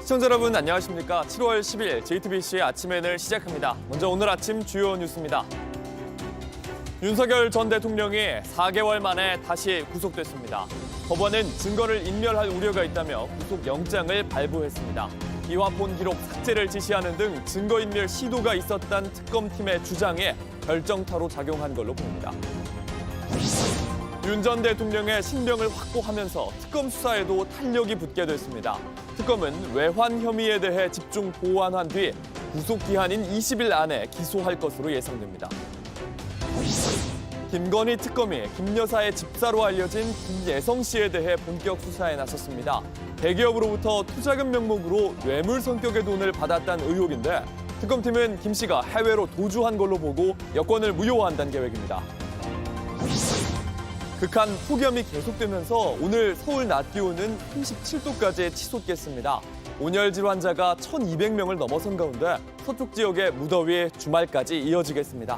시청자 여러분 안녕하십니까? 7월 10일 JTBC의 아침엔을 시작합니다. 먼저 오늘 아침 주요 뉴스입니다. 윤석열 전 대통령이 4개월 만에 다시 구속됐습니다. 법원은 증거를 인멸할 우려가 있다며 구속영장을 발부했습니다. 비화폰 기록 삭제를 지시하는 등 증거인멸 시도가 있었다는 특검팀의 주장에 결정타로 작용한 걸로 보입니다. 윤 전 대통령의 신병을 확보하면서 특검 수사에도 탄력이 붙게 됐습니다. 특검은 외환 혐의에 대해 집중 보완한 뒤 구속 기한인 20일 안에 기소할 것으로 예상됩니다. 김건희 특검이 김 여사의 집사로 알려진 김예성 씨에 대해 본격 수사에 나섰습니다. 대기업으로부터 투자금 명목으로 뇌물 성격의 돈을 받았다는 의혹인데 특검팀은 김 씨가 해외로 도주한 걸로 보고 여권을 무효화한다는 계획입니다. 극한 폭염이 계속되면서 오늘 서울 낮 기온은 37도까지 치솟겠습니다. 온열질 환자가 1,200명을 넘어선 가운데 서쪽 지역의 무더위 주말까지 이어지겠습니다.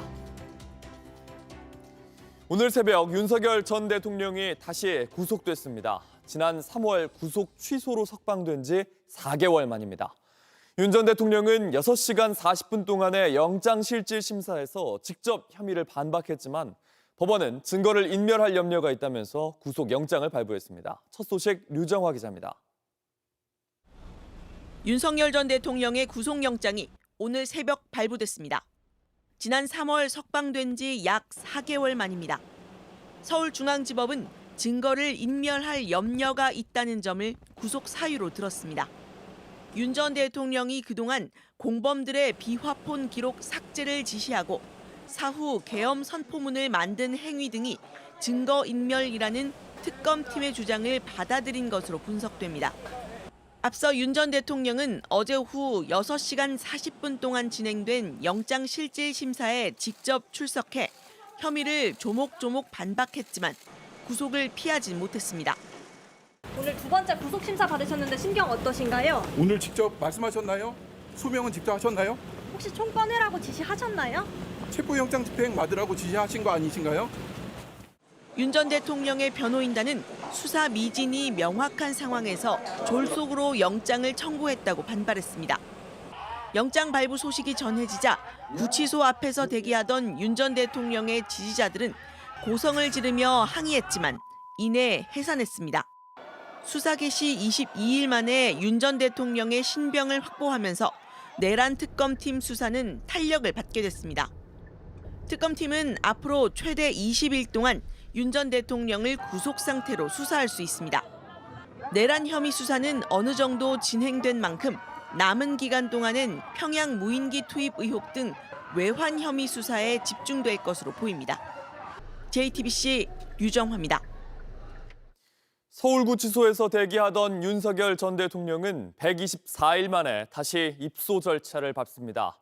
오늘 새벽 윤석열 전 대통령이 다시 구속됐습니다. 지난 3월 구속 취소로 석방된 지 4개월 만입니다. 윤 전 대통령은 6시간 40분 동안의 영장실질심사에서 직접 혐의를 반박했지만 법원은 증거를 인멸할 염려가 있다면서 구속영장을 발부했습니다. 첫 소식 류정화 기자입니다. 윤석열 전 대통령의 구속영장이 오늘 새벽 발부됐습니다. 지난 3월 석방된 지 약 4개월 만입니다. 서울중앙지법은 증거를 인멸할 염려가 있다는 점을 구속 사유로 들었습니다. 윤 전 대통령이 그동안 공범들의 비화폰 기록 삭제를 지시하고 사후 계엄 선포문을 만든 행위 등이 증거인멸이라는 특검팀의 주장을 받아들인 것으로 분석됩니다. 앞서 윤 전 대통령은 어제 오후 6시간 40분 동안 진행된 영장실질심사에 직접 출석해 혐의를 조목조목 반박했지만 구속을 피하지 못했습니다. 오늘 두 번째 구속심사 받으셨는데 심경 어떠신가요? 오늘 직접 말씀하셨나요? 소명은 직접 하셨나요? 혹시 총 꺼내라고 지시하셨나요? 체포영장 집행 받으라고 지시하신 거 아니신가요? 윤 전 대통령의 변호인단은 수사 미진이 명확한 상황에서 졸속으로 영장을 청구했다고 반발했습니다. 영장 발부 소식이 전해지자 구치소 앞에서 대기하던 윤 전 대통령의 지지자들은 고성을 지르며 항의했지만 이내 해산했습니다. 수사 개시 22일 만에 윤 전 대통령의 신병을 확보하면서 내란 특검팀 수사는 탄력을 받게 됐습니다. 특검팀은 앞으로 최대 20일 동안 윤 전 대통령을 구속 상태로 수사할 수 있습니다. 내란 혐의 수사는 어느 정도 진행된 만큼 남은 기간 동안은 평양 무인기 투입 의혹 등 외환 혐의 수사에 집중될 것으로 보입니다. JTBC 류정화입니다. 서울구치소에서 대기하던 윤석열 전 대통령은 124일 만에 다시 입소 절차를 밟습니다.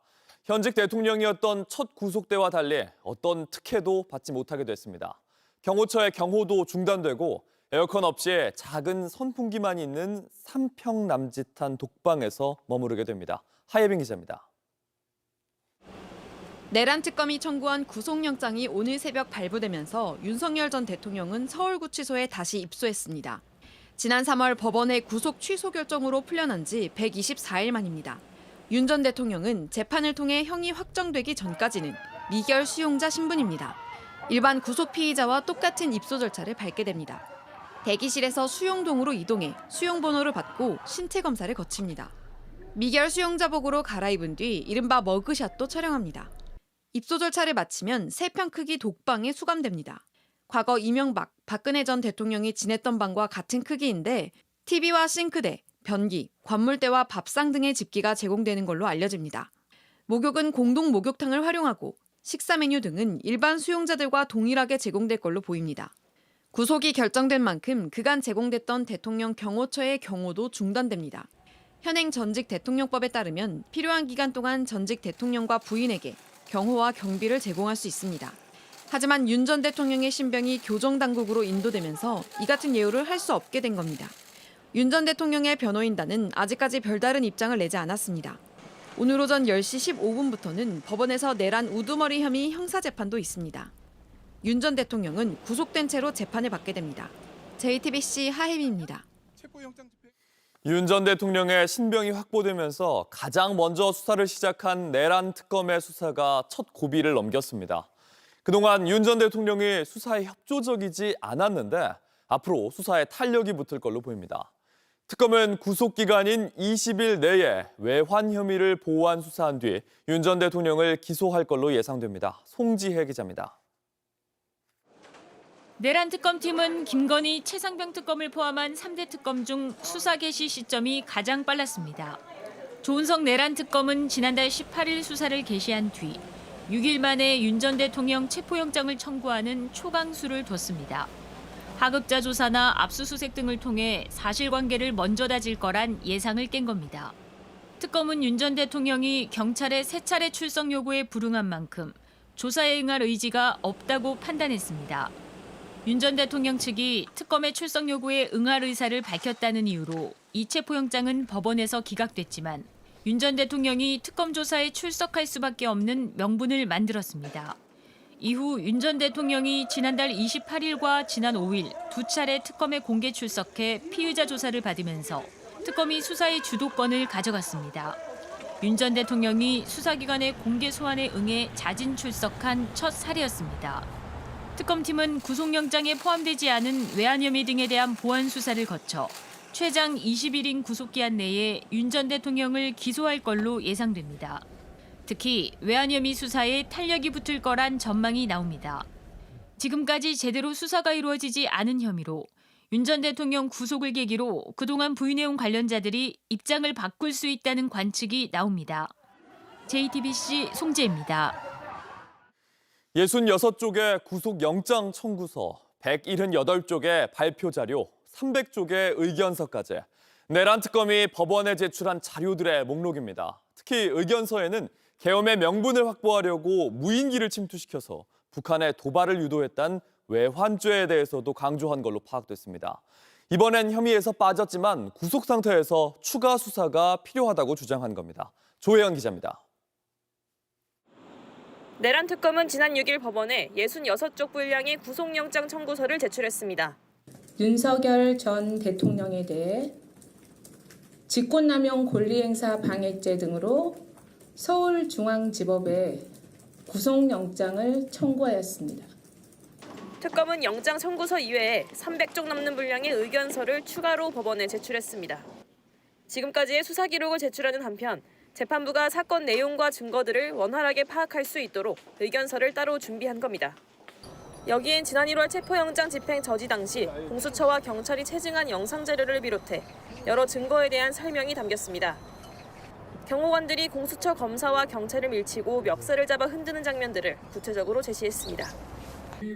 현직 대통령이었던 첫 구속때와 달리 어떤 특혜도 받지 못하게 됐습니다. 경호처의 경호도 중단되고 에어컨 없이 작은 선풍기만 있는 3평 남짓한 독방에서 머무르게 됩니다. 하예빈 기자입니다. 내란 특검이 청구한 구속영장이 오늘 새벽 발부되면서 윤석열 전 대통령은 서울구치소에 다시 입소했습니다. 지난 3월 법원의 구속 취소 결정으로 풀려난 지 124일 만입니다. 윤 전 대통령은 재판을 통해 형이 확정되기 전까지는 미결 수용자 신분입니다. 일반 구속 피의자와 똑같은 입소 절차를 밟게 됩니다. 대기실에서 수용동으로 이동해 수용번호를 받고 신체 검사를 거칩니다. 미결 수용자복으로 갈아입은 뒤 이른바 머그샷도 촬영합니다. 입소 절차를 마치면 3평 크기 독방에 수감됩니다. 과거 이명박, 박근혜 전 대통령이 지냈던 방과 같은 크기인데 TV와 싱크대, 변기, 관물대와 밥상 등의 집기가 제공되는 걸로 알려집니다. 목욕은 공동 목욕탕을 활용하고 식사 메뉴 등은 일반 수용자들과 동일하게 제공될 걸로 보입니다. 구속이 결정된 만큼 그간 제공됐던 대통령 경호처의 경호도 중단됩니다. 현행 전직 대통령법에 따르면 필요한 기간 동안 전직 대통령과 부인에게 경호와 경비를 제공할 수 있습니다. 하지만 윤 전 대통령의 신병이 교정당국으로 인도되면서 이 같은 예우를 할 수 없게 된 겁니다. 윤 전 대통령의 변호인단은 아직까지 별다른 입장을 내지 않았습니다. 오늘 오전 10시 15분부터는 법원에서 내란 우두머리 혐의 형사재판도 있습니다. 윤 전 대통령은 구속된 채로 재판을 받게 됩니다. JTBC 하혜민입니다. 윤 전 대통령의 신병이 확보되면서 가장 먼저 수사를 시작한 내란 특검의 수사가 첫 고비를 넘겼습니다. 그동안 윤 전 대통령이 수사에 협조적이지 않았는데 앞으로 수사에 탄력이 붙을 걸로 보입니다. 특검은 구속기간인 20일 내에 외환 혐의를 보완 수사한 뒤 윤 전 대통령을 기소할 걸로 예상됩니다. 송지혜 기자입니다. 내란 특검팀은 김건희, 최상병 특검을 포함한 3대 특검 중 수사 개시 시점이 가장 빨랐습니다. 조은석 내란 특검은 지난달 18일 수사를 개시한 뒤 6일 만에 윤 전 대통령 체포영장을 청구하는 초강수를 뒀습니다. 하급자 조사나 압수수색 등을 통해 사실관계를 먼저 다질 거란 예상을 깬 겁니다. 특검은 윤 전 대통령이 경찰의 3차례 출석 요구에 불응한 만큼 조사에 응할 의지가 없다고 판단했습니다. 윤 전 대통령 측이 특검의 출석 요구에 응할 의사를 밝혔다는 이유로 이 체포영장은 법원에서 기각됐지만 윤 전 대통령이 특검 조사에 출석할 수밖에 없는 명분을 만들었습니다. 이후 윤 전 대통령이 지난달 28일과 지난 5일 2차례 특검에 공개 출석해 피의자 조사를 받으면서 특검이 수사의 주도권을 가져갔습니다. 윤 전 대통령이 수사기관의 공개 소환에 응해 자진 출석한 첫 사례였습니다. 특검팀은 구속영장에 포함되지 않은 외환 혐의 등에 대한 보완 수사를 거쳐 최장 20일인 구속기한 내에 윤 전 대통령을 기소할 걸로 예상됩니다. 특히 외환 혐의 수사에 탄력이 붙을 거란 전망이 나옵니다. 지금까지 제대로 수사가 이루어지지 않은 혐의로 윤 전 대통령 구속을 계기로 그동안 부인해온 관련자들이 입장을 바꿀 수 있다는 관측이 나옵니다. JTBC 송지혜입니다. 66쪽의 구속영장 청구서, 178쪽의 발표 자료, 300쪽의 의견서까지 내란 특검이 법원에 제출한 자료들의 목록입니다. 특히 의견서에는 계엄의 명분을 확보하려고 무인기를 침투시켜서 북한에 도발을 유도했다는 외환죄에 대해서도 강조한 걸로 파악됐습니다. 이번엔 혐의에서 빠졌지만 구속 상태에서 추가 수사가 필요하다고 주장한 겁니다. 조혜연 기자입니다. 내란 특검은 지난 6일 법원에 66쪽 분량의 구속영장 청구서를 제출했습니다. 윤석열 전 대통령에 대해 직권남용 권리행사 방해죄 등으로 서울중앙지법에 구속영장을 청구하였습니다. 특검은 영장 청구서 이외에 300쪽 넘는 분량의 의견서를 추가로 법원에 제출했습니다. 지금까지의 수사 기록을 제출하는 한편 재판부가 사건 내용과 증거들을 원활하게 파악할 수 있도록 의견서를 따로 준비한 겁니다. 여기엔 지난 1월 체포영장 집행 저지 당시 공수처와 경찰이 체증한 영상 자료를 비롯해 여러 증거에 대한 설명이 담겼습니다. 경호관들이 공수처 검사와 경찰을 밀치고 멱살을 잡아 흔드는 장면들을 구체적으로 제시했습니다.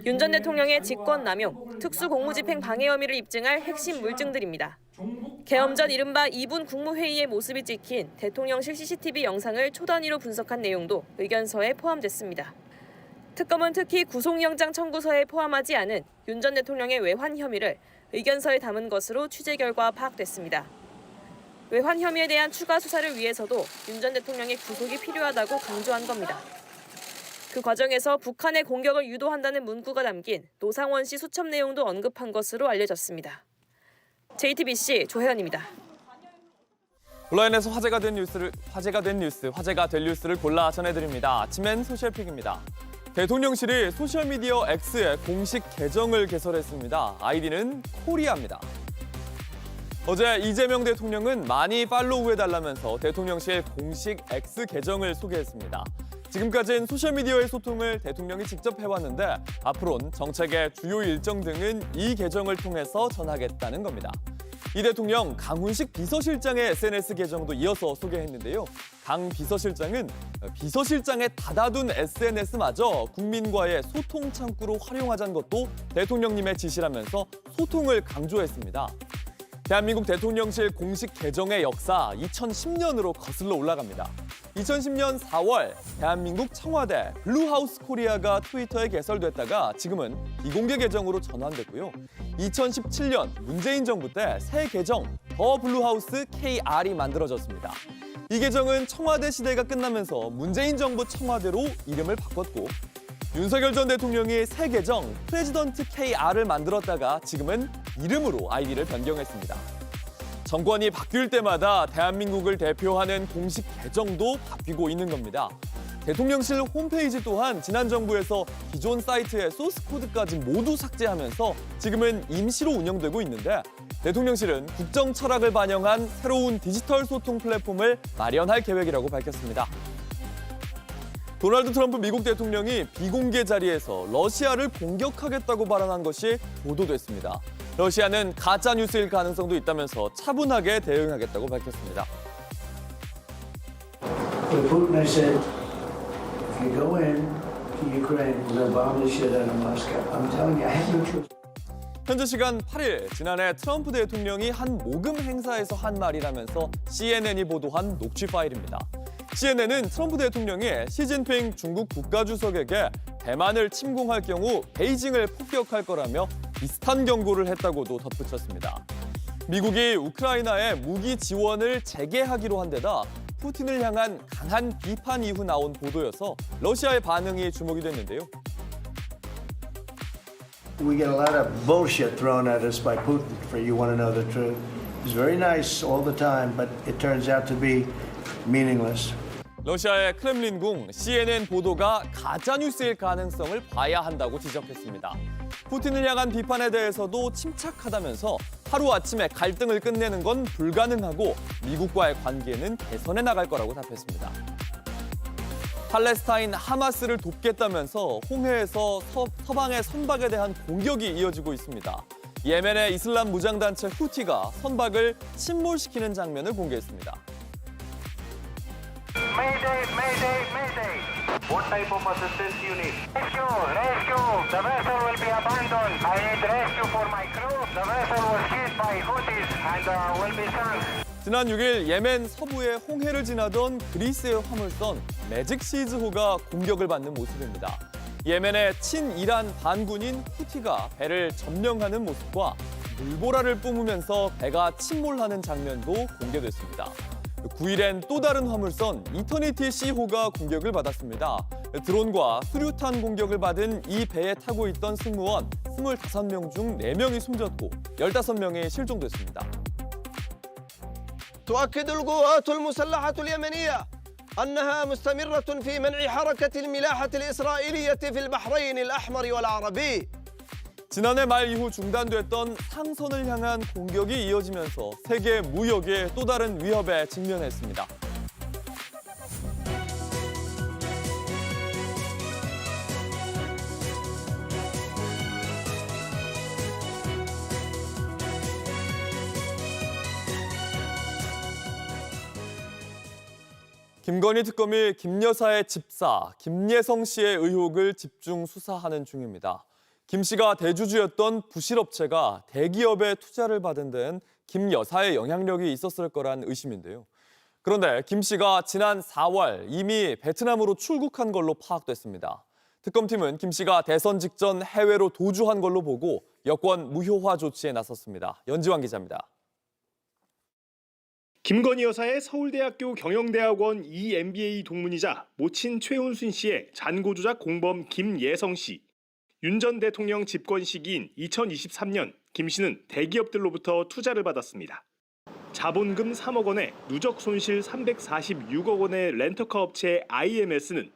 윤 전 대통령의 직권남용, 특수공무집행 방해 혐의를 입증할 핵심 물증들입니다. 계엄 전 이른바 2분 국무회의의 모습이 찍힌 대통령실 CCTV 영상을 초단위로 분석한 내용도 의견서에 포함됐습니다. 특검은 특히 구속영장 청구서에 포함하지 않은 윤 전 대통령의 외환 혐의를 의견서에 담은 것으로 취재 결과 파악됐습니다. 외환 혐의에 대한 추가 수사를 위해서도 윤 전 대통령의 구속이 필요하다고 강조한 겁니다. 그 과정에서 북한의 공격을 유도한다는 문구가 담긴 노상원 씨 수첩 내용도 언급한 것으로 알려졌습니다. JTBC 조혜연입니다. 온라인에서 화제가 될 뉴스를 골라 전해드립니다. 아침엔 소셜픽입니다. 대통령실이 소셜미디어 X의 공식 계정을 개설했습니다. 아이디는 코리아입니다. 어제 이재명 대통령은 많이 팔로우해달라면서 대통령실 공식 X 계정을 소개했습니다. 지금까지는 소셜미디어의 소통을 대통령이 직접 해왔는데 앞으로는 정책의 주요 일정 등은 이 계정을 통해서 전하겠다는 겁니다. 이 대통령 강훈식 비서실장의 SNS 계정도 이어서 소개했는데요. 강 비서실장은 비서실장에 닫아둔 SNS마저 국민과의 소통 창구로 활용하자는 것도 대통령님의 지시라면서 소통을 강조했습니다. 대한민국 대통령실 공식 계정의 역사 2010년으로 거슬러 올라갑니다. 2010년 4월 대한민국 청와대 블루하우스 코리아가 트위터에 개설됐다가 지금은 비공개 계정으로 전환됐고요. 2017년 문재인 정부 때 새 계정 더 블루하우스 KR이 만들어졌습니다. 이 계정은 청와대 시대가 끝나면서 문재인 정부 청와대로 이름을 바꿨고 윤석열 전 대통령이 새 계정 프레지던트 KR을 만들었다가 지금은 이름으로 아이디를 변경했습니다. 정권이 바뀔 때마다 대한민국을 대표하는 공식 계정도 바뀌고 있는 겁니다. 대통령실 홈페이지 또한 지난 정부에서 기존 사이트의 소스 코드까지 모두 삭제하면서 지금은 임시로 운영되고 있는데 대통령실은 국정 철학을 반영한 새로운 디지털 소통 플랫폼을 마련할 계획이라고 밝혔습니다. 도널드 트럼프 미국 대통령이 비공개 자리에서 러시아를 공격하겠다고 발언한 것이 보도됐습니다. 러시아는 가짜 뉴스일 가능성도 있다면서 차분하게 대응하겠다고 밝혔습니다. Putin has said, if you go in to Ukraine, we're going to bomb the shit out of Moscow. I'm telling you, I have no choice. 현지 시간 8일, 지난해 트럼프 대통령이 한 모금 행사에서 한 말이라면서 CNN이 보도한 녹취 파일입니다. CNN은 트럼프 대통령이 시진핑 중국 국가주석에게 대만을 침공할 경우 베이징을 폭격할 거라며 비슷한 경고를 했다고도 덧붙였습니다. 미국이 우크라이나에 무기 지원을 재개하기로 한 데다 푸틴을 향한 강한 비판 이후 나온 보도여서 러시아의 반응이 주목이 됐는데요. We get a lot of bullshit thrown at us by Putin, for you want to know the truth. He's very nice all the time, but it turns out to be meaningless. 러시아의 크렘린궁 CNN 보도가 가짜뉴스일 가능성을 봐야 한다고 지적했습니다. 푸틴을 향한 비판에 대해서도 침착하다면서 하루아침에 갈등을 끝내는 건 불가능하고 미국과의 관계는 개선해 나갈 거라고 답했습니다. 팔레스타인 하마스를 돕겠다면서 홍해에서 서방의 선박에 대한 공격이 이어지고 있습니다. 예멘의 이슬람 무장단체 후티가 선박을 침몰시키는 장면을 공개했습니다. Mayday, mayday, mayday. What type of assistance you need? Rescue, rescue. The vessel will be abandoned. I need rescue for my crew. The vessel was hit by Houthis and will be sunk. 지난 6일 예멘 서부의 홍해를 지나던 그리스의 화물선 매직시즈호가 공격을 받는 모습입니다. 예멘의 친이란 반군인 후티가 배를 점령하는 모습과 물보라를 뿜으면서 배가 침몰하는 장면도 공개됐습니다. 9일엔 또 다른 화물선 이터니티 C호가 공격을 받았습니다. 드론과 수류탄 공격을 받은 이 배에 타고 있던 승무원 25명 중 4명이 숨졌고 15명이 실종됐습니다. تؤكد القوات المسلحة اليمنية أنها مستمرة في منع حركة الملاحة الإسرائيلية في البحرين الأحمر والعربي. 지난해 말 이후 중단됐던 상선을 향한 공격이 이어지면서 세계 무역에 또 다른 위협에 직면했습니다. 김건희 특검이 김 여사의 집사 김예성 씨의 의혹을 집중 수사하는 중입니다. 김 씨가 대주주였던 부실업체가 대기업의 투자를 받은 데는 김 여사의 영향력이 있었을 거란 의심인데요. 그런데 김 씨가 지난 4월 이미 베트남으로 출국한 걸로 파악됐습니다. 특검팀은 김 씨가 대선 직전 해외로 도주한 걸로 보고 여권 무효화 조치에 나섰습니다. 연지환 기자입니다. 김건희 여사의 서울대학교 경영대학원 EMBA 동문이자 모친 최훈순 씨의 잔고조작 공범 김예성 씨. 윤 전 대통령 집권 시기인 2023년 김 씨는 대기업들로부터 투자를 받았습니다. 자본금 3억 원에 누적 손실 346억 원의 렌터카 업체 IMS는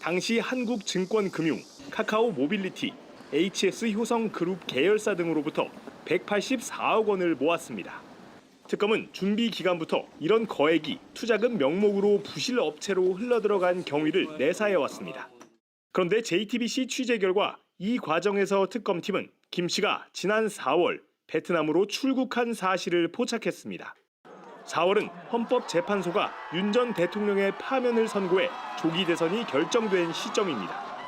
당시 한국증권금융, 카카오 모빌리티, HS 효성그룹 계열사 등으로부터 184억 원을 모았습니다. 특검은 준비 기간부터 이런 거액이 투자금 명목으로 부실 업체로 흘러들어간 경위를 내사해왔습니다. 그런데 JTBC 취재 결과 이 과정에서 특검팀은 김 씨가 지난 4월 베트남으로 출국한 사실을 포착했습니다. 4월은 헌법재판소가 윤 전 대통령의 파면을 선고해 조기 대선이 결정된 시점입니다.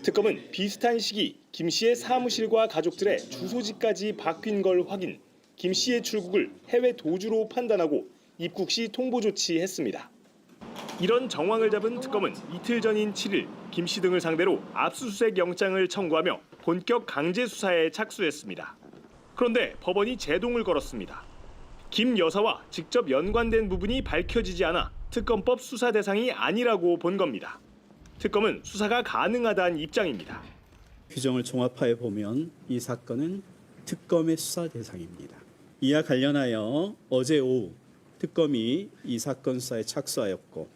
특검은 비슷한 시기 김 씨의 사무실과 가족들의 주소지까지 바뀐 걸 확인, 김 씨의 출국을 해외 도주로 판단하고 입국 시 통보 조치했습니다. 이런 정황을 잡은 특검은 이틀 전인 7일 김 씨 등을 상대로 압수수색 영장을 청구하며 본격 강제 수사에 착수했습니다. 그런데 법원이 제동을 걸었습니다. 김 여사와 직접 연관된 부분이 밝혀지지 않아 특검법 수사 대상이 아니라고 본 겁니다. 특검은 수사가 가능하다는 입장입니다. 규정을 종합하여 보면 이 사건은 특검의 수사 대상입니다. 이와 관련하여 어제 오후 특검이 이 사건 수사에 착수하였고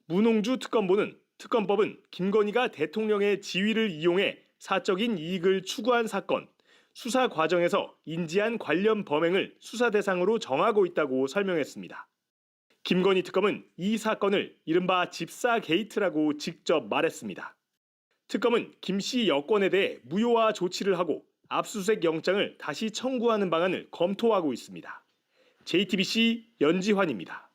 문홍주 특검보는 특검법은 김건희가 대통령의 지위를 이용해 사적인 이익을 추구한 사건, 수사 과정에서 인지한 관련 범행을 수사 대상으로 정하고 있다고 설명했습니다. 김건희 특검은 이 사건을 이른바 집사 게이트라고 직접 말했습니다. 특검은 김 씨 여권에 대해 무효화 조치를 하고 압수수색 영장을 다시 청구하는 방안을 검토하고 있습니다. JTBC 연지환입니다.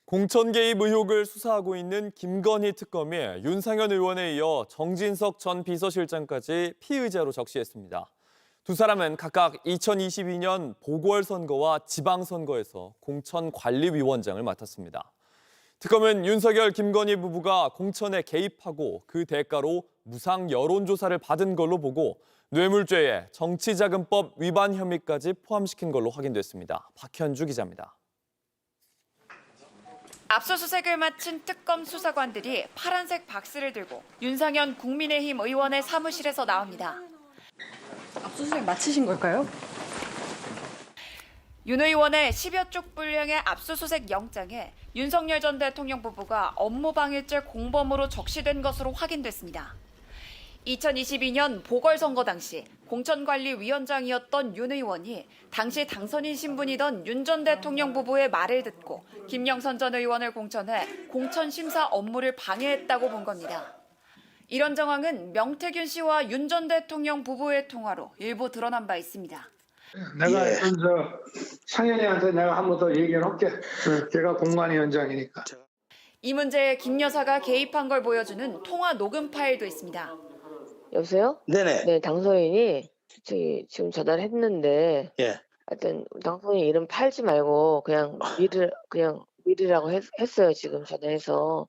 공천 개입 의혹을 수사하고 있는 김건희 특검이 윤상현 의원에 이어 정진석 전 비서실장까지 피의자로 적시했습니다. 두 사람은 각각 2022년 보궐선거와 지방선거에서 공천관리위원장을 맡았습니다. 특검은 윤석열, 김건희 부부가 공천에 개입하고 그 대가로 무상 여론조사를 받은 걸로 보고 뇌물죄에 정치자금법 위반 혐의까지 포함시킨 걸로 확인됐습니다. 박현주 기자입니다. 압수수색을 마친 특검 수사관들이 파란색 박스를 들고 윤상현 국민의힘 의원의 사무실에서 나옵니다. 압수수색 마치신 걸까요? 윤 의원의 10여 쪽 분량의 압수수색 영장에 윤석열 전 대통령 부부가 업무방해죄 공범으로 적시된 것으로 확인됐습니다. 2022년 보궐선거 당시 공천관리위원장이었던 윤 의원이 당시 당선인 신분이던 윤 전 대통령 부부의 말을 듣고 김영선 전 의원을 공천해 공천심사 업무를 방해했다고 본 겁니다. 이런 정황은 명태균 씨와 윤 전 대통령 부부의 통화로 일부 드러난 바 있습니다. 내가 상현이한테 내가 한 번 더 얘기를 할게. 걔가 공관위원장이니까. 이 문제에 김 여사가 개입한 걸 보여주는 통화 녹음 파일도 있습니다. 여보세요? 네네. 네, 당선인이 지금 전화를 했는데, 하여튼 당선인 이름 팔지 말고 그냥 미르라고 했어요. 지금 전화해서.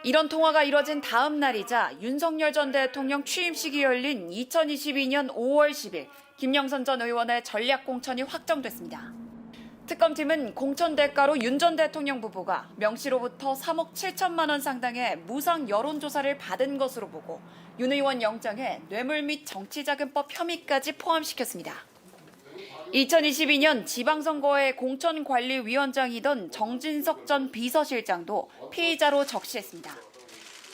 이런 통화가 이뤄진 다음 날이자 윤석열 전 대통령 취임식이 열린 2022년 5월 10일 김영선 전 의원의 전략 공천이 확정됐습니다. 특검팀은 공천 대가로 윤 전 대통령 부부가 명 씨로부터 3억 7천만 원 상당의 무상 여론조사를 받은 것으로 보고 윤 의원 영장에 뇌물 및 정치자금법 혐의까지 포함시켰습니다. 2022년 지방선거의 공천관리위원장이던 정진석 전 비서실장도 피의자로 적시했습니다.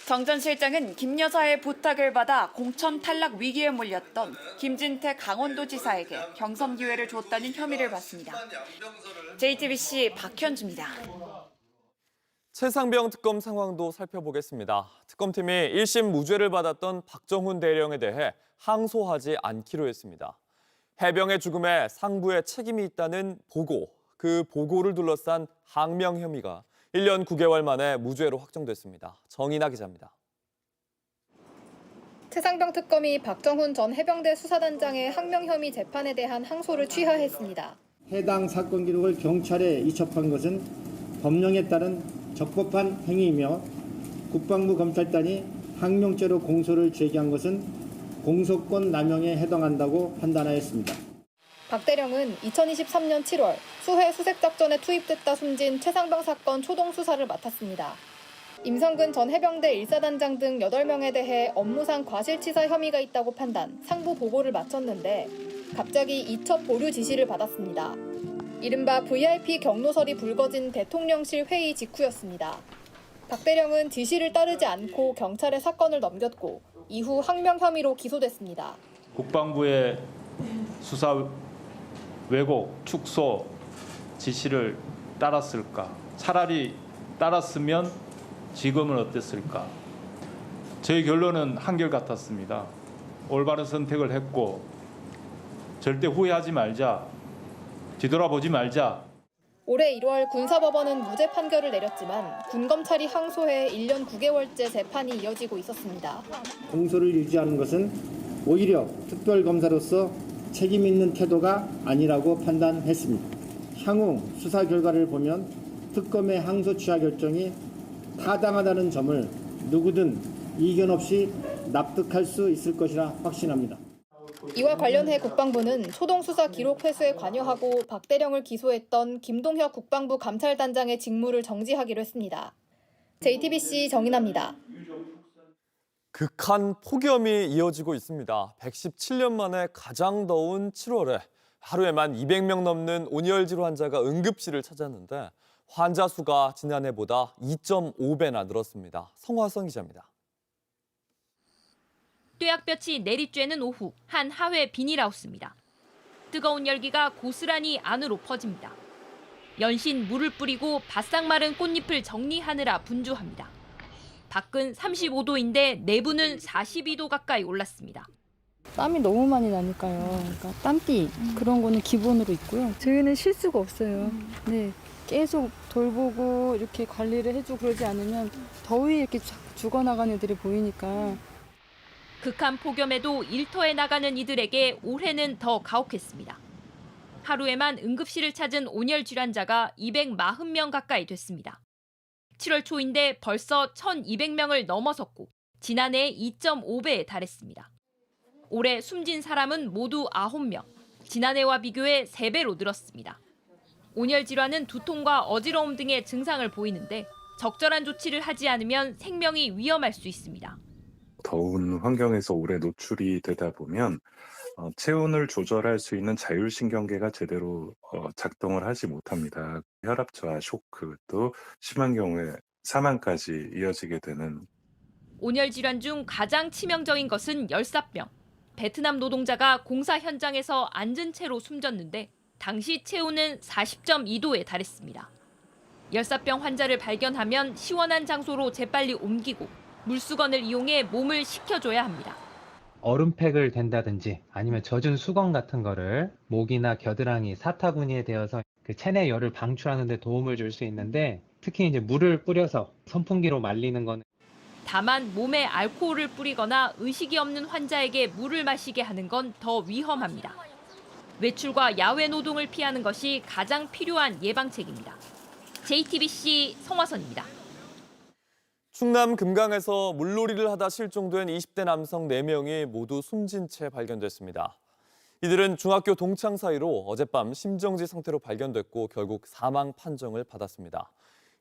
정 전 실장은 김 여사의 부탁을 받아 공천 탈락 위기에 몰렸던 김진태 강원도지사에게 경선 기회를 줬다는 혐의를 받습니다. JTBC 박현주입니다. 최상병 특검 상황도 살펴보겠습니다. 특검팀이 1심 무죄를 받았던 박정훈 대령에 대해 항소하지 않기로 했습니다. 해병의 죽음에 상부에 책임이 있다는 보고, 그 보고를 둘러싼 항명 혐의가 1년 9개월 만에 무죄로 확정됐습니다. 정인아 기자입니다. 최상병 특검이 박정훈 전 해병대 수사단장의 항명 혐의 재판에 대한 항소를 취하했습니다. 해당 사건 기록을 경찰에 이첩한 것은 법령에 따른 적법한 행위이며 국방부 검찰단이 항명죄로 공소를 제기한 것은 공소권 남용에 해당한다고 판단하였습니다. 박 대령은 2023년 7월 수해 수색작전에 투입됐다 숨진 최상병 사건 초동 수사를 맡았습니다. 임성근 전 해병대 1사단장 등 8명에 대해 업무상 과실치사 혐의가 있다고 판단, 상부 보고를 마쳤는데 갑자기 이첩 보류 지시를 받았습니다. 이른바 VIP 경로설이 불거진 대통령실 회의 직후였습니다. 박 대령은 지시를 따르지 않고 경찰에 사건을 넘겼고 이후 항명 혐의로 기소됐습니다. 국방부의 수사 왜곡, 축소 지시를 따랐을까? 차라리 따랐으면 지금은 어땠을까? 저희 결론은 한결같았습니다. 올바른 선택을 했고 절대 후회하지 말자, 뒤돌아보지 말자. 올해 1월 군사법원은 무죄 판결을 내렸지만 군검찰이 항소해 1년 9개월째 재판이 이어지고 있었습니다. 공소를 유지하는 것은 오히려 특별검사로서 책임 있는 태도가 아니라고 판단했습니다. 향후 수사 결과를 보면 특검의 항소 취하 결정이 타당하다는 점을 누구든 이견 없이 납득할 수 있을 것이라 확신합니다. 이와 관련해 국방부는 초동 수사 기록 회수에 관여하고 박 대령을 기소했던 김동혁 국방부 감찰단장의 직무를 정지하기로 했습니다. JTBC 정인아입니다. 극한 폭염이 이어지고 있습니다. 117년 만에 가장 더운 7월에 하루에만 200명 넘는 온열 질환 환자가 응급실을 찾았는데 환자 수가 지난해보다 2.5배나 늘었습니다. 성화성 기자입니다. 뙤약볕이 내리쬐는 오후 한 하회 비닐하우스입니다. 뜨거운 열기가 고스란히 안으로 퍼집니다. 연신 물을 뿌리고 바싹 마른 꽃잎을 정리하느라 분주합니다. 밖은 35도인데 내부는 42도 가까이 올랐습니다. 땀이 너무 많이 나니까요. 그러니까 땀띠 그런 거는 기본으로 있고요. 저희는 쉴 수가 없어요. 네, 계속 돌보고 이렇게 관리를 해주고 그러지 않으면 더위에 이렇게 죽어나가는 애들이 보이니까. 극한 폭염에도 일터에 나가는 이들에게 올해는 더 가혹했습니다. 하루에만 응급실을 찾은 온열 질환자가 240명 가까이 됐습니다. 7월 초인데 벌써 1,200명을 넘어섰고 지난해 2.5배에 달했습니다. 올해 숨진 사람은 모두 9명, 지난해와 비교해 3배로 늘었습니다. 온열 질환은 두통과 어지러움 등의 증상을 보이는데 적절한 조치를 하지 않으면 생명이 위험할 수 있습니다. 더운 환경에서 오래 노출이 되다 보면 체온을 조절할 수 있는 자율신경계가 제대로 작동을 하지 못합니다. 혈압 저하, 쇼크, 또 심한 경우에 사망까지 이어지게 되는. 온열 질환 중 가장 치명적인 것은 열사병. 베트남 노동자가 공사 현장에서 앉은 채로 숨졌는데 당시 체온은 40.2도에 달했습니다. 열사병 환자를 발견하면 시원한 장소로 재빨리 옮기고 물수건을 이용해 몸을 식혀줘야 합니다. 얼음팩을 댄다든지 아니면 젖은 수건 같은 거를 목이나 겨드랑이, 사타구니에 대어서 그 체내 열을 방출하는 데 도움을 줄 수 있는데 특히 이제 물을 뿌려서 선풍기로 말리는 거는 다만 몸에 알코올을 뿌리거나 의식이 없는 환자에게 물을 마시게 하는 건 더 위험합니다. 외출과 야외 노동을 피하는 것이 가장 필요한 예방책입니다. JTBC 성화선입니다. 충남 금강에서 물놀이를 하다 실종된 20대 남성 4명이 모두 숨진 채 발견됐습니다. 이들은 중학교 동창 사이로 어젯밤 심정지 상태로 발견됐고 결국 사망 판정을 받았습니다.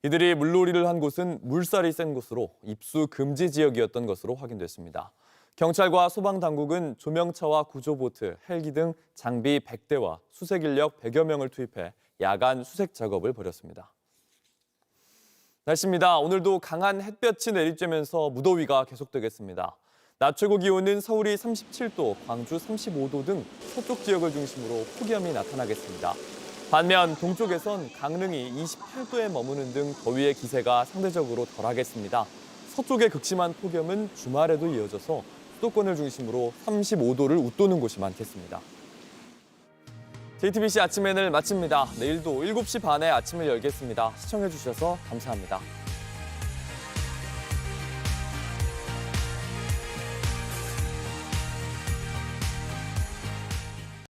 이들이 물놀이를 한 곳은 물살이 센 곳으로 입수 금지 지역이었던 것으로 확인됐습니다. 경찰과 소방당국은 조명차와 구조보트, 헬기 등 장비 100대와 수색 인력 100여 명을 투입해 야간 수색 작업을 벌였습니다. 날씨입니다. 오늘도 강한 햇볕이 내리쬐면서 무더위가 계속되겠습니다. 낮 최고 기온은 서울이 37도, 광주 35도 등 서쪽 지역을 중심으로 폭염이 나타나겠습니다. 반면 동쪽에선 강릉이 28도에 머무는 등 더위의 기세가 상대적으로 덜하겠습니다. 서쪽의 극심한 폭염은 주말에도 이어져서 수도권을 중심으로 35도를 웃도는 곳이 많겠습니다. JTBC 아침 N을 마칩니다. 내일도 7시 반에 아침을 열겠습니다. 시청해주셔서 감사합니다.